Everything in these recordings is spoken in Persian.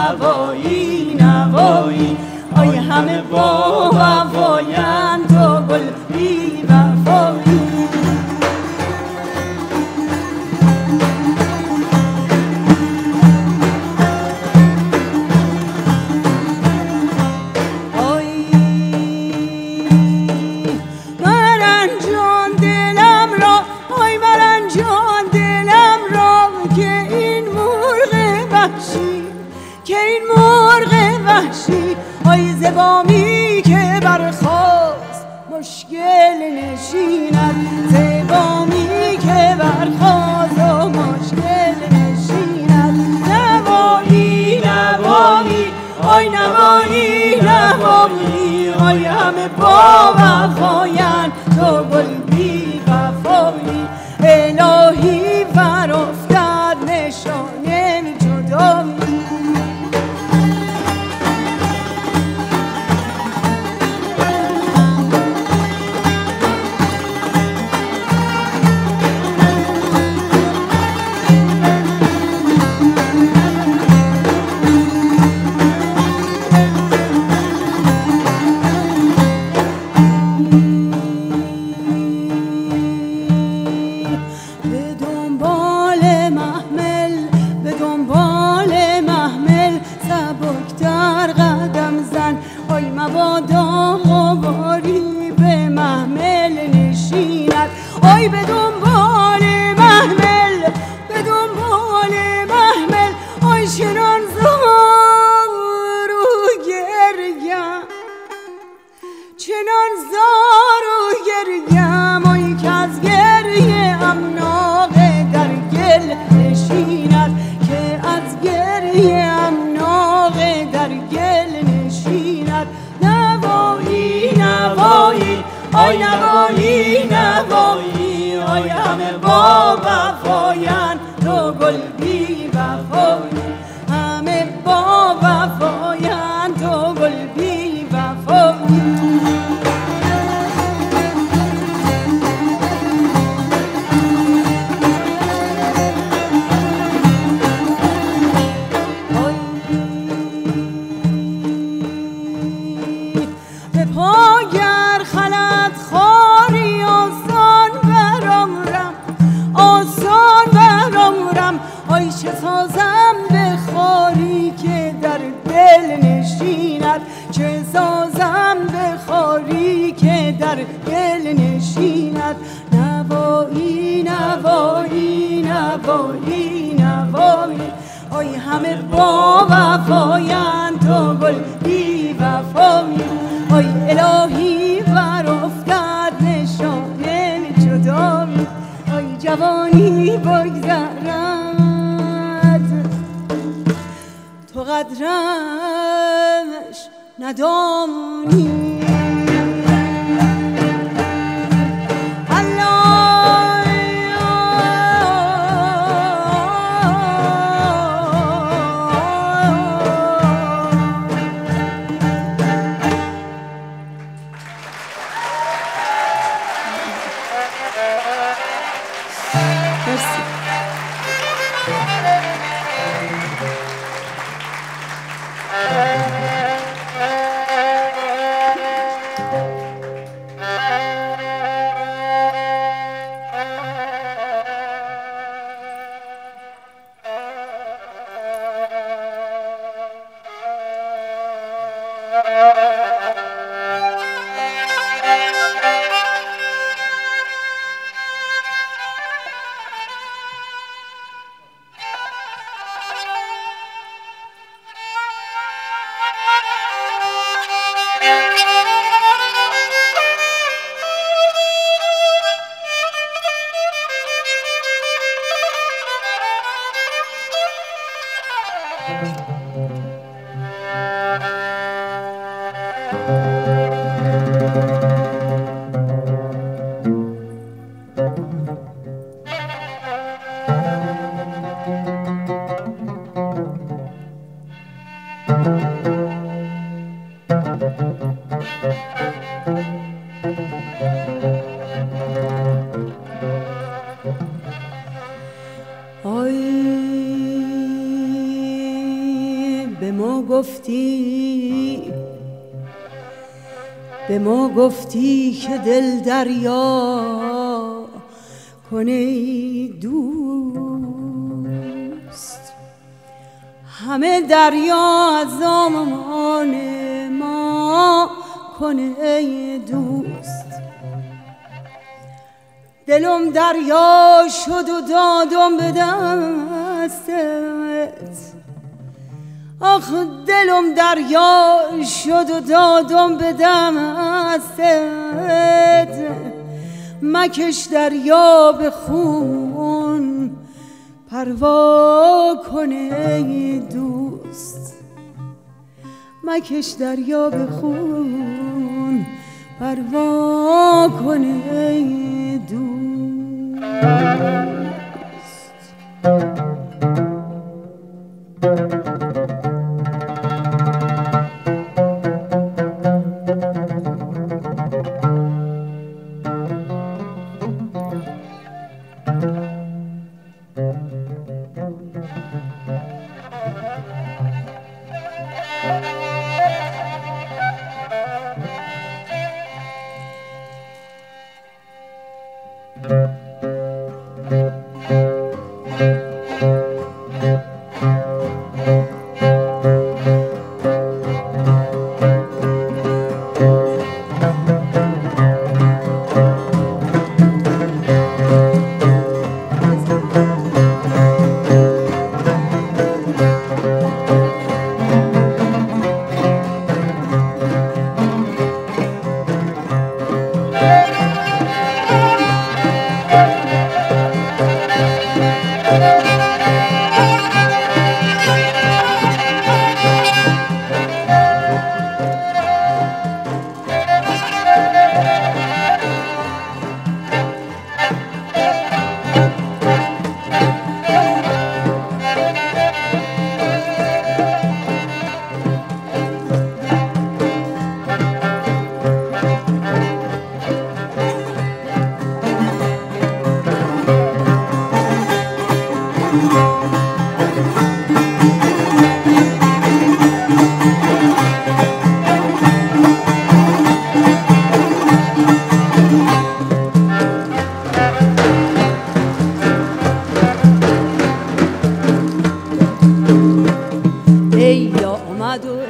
نوایی نوایی آی همه با وفایند تو گل بی وفایی آی زبامی که برخاست مشکل نشیند زبامی که برخاست و مشکل نشیند نوایی نوایی آی نوایی نوایی آی همه با وفایند تو گل بی وفایی الهی برافتد نشانه جدایی آی نوایی نوایی آی همه با وفایند تو گل بی وفایی همه با وفایند تو گل بی وفایی چه سازم به خاری که در دل نشیند چه سازم به خاری که در دل نشیند نوایی نوایی نوایی نوایی آی همه با وفایند تو گل بی وفایی آی الهی برافتد نشانه جدایی آی جوانی بگذرم تو قدرش ندانی به ما گفتی که دل دریا کنه دوست، همه دریا از آمان ما کنه دوست. دلم دریا شد و دادم به دستت، آخ دلم دریا شد و دادم به دستت. مکش دریا به خون پروا کنه دوست، مکش دریا به خون پروا کنه دوست.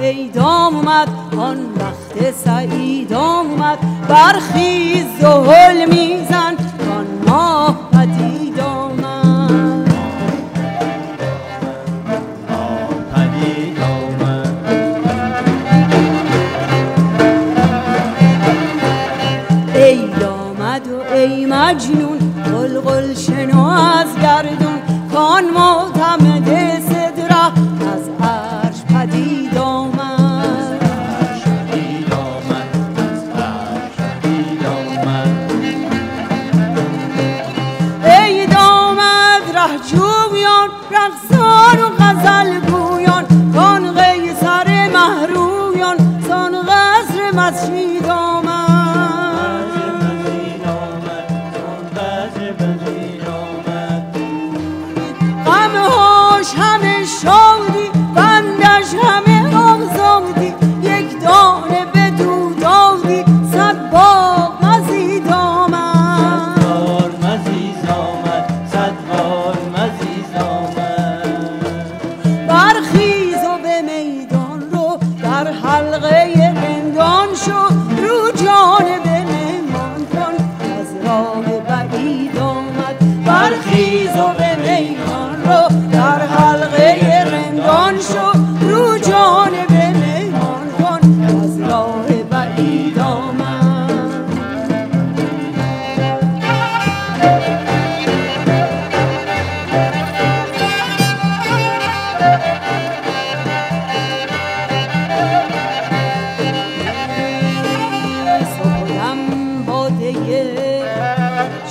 عیدام اومد، آن وقت سعیدام اومد. برخیز زحل میزن کان ماه پدید آمد، پدید آمد. عید آمد و ای مجنون قلقل شنو از گردون، کان معتمد صدره از عرش پدید آمد. عید آمد رهجویان رقصان و غزل گویان، کان قیصر مهرویان سان قصر مسجد آمد. غمهاش همه شادی بندش همه آزادی، یک دانه به دو دادی صد باغ مزید آمد. برخیز و به میدان رو در حلقه رندان شو، رو جانب مهمان کن از راه بعید آمد. برخیز و به میدان رو در حلقه رندان شو، رو جانب مهمان کن از راه بعید آمد.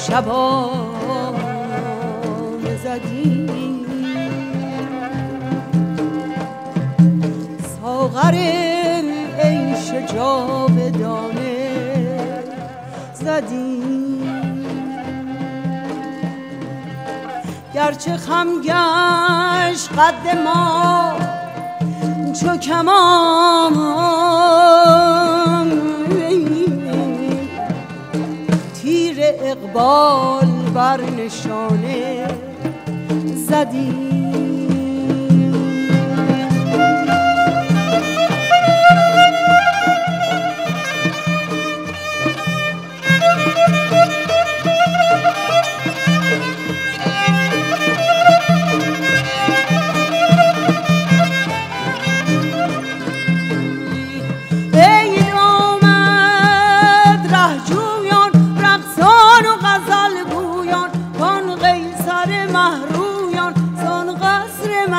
شبانه زدی ساغر عیش جاودانه زدی، گرچه خم گشت قد ما چو کمان تیر اقبال بر نشانه زدی.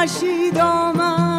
مشید آمد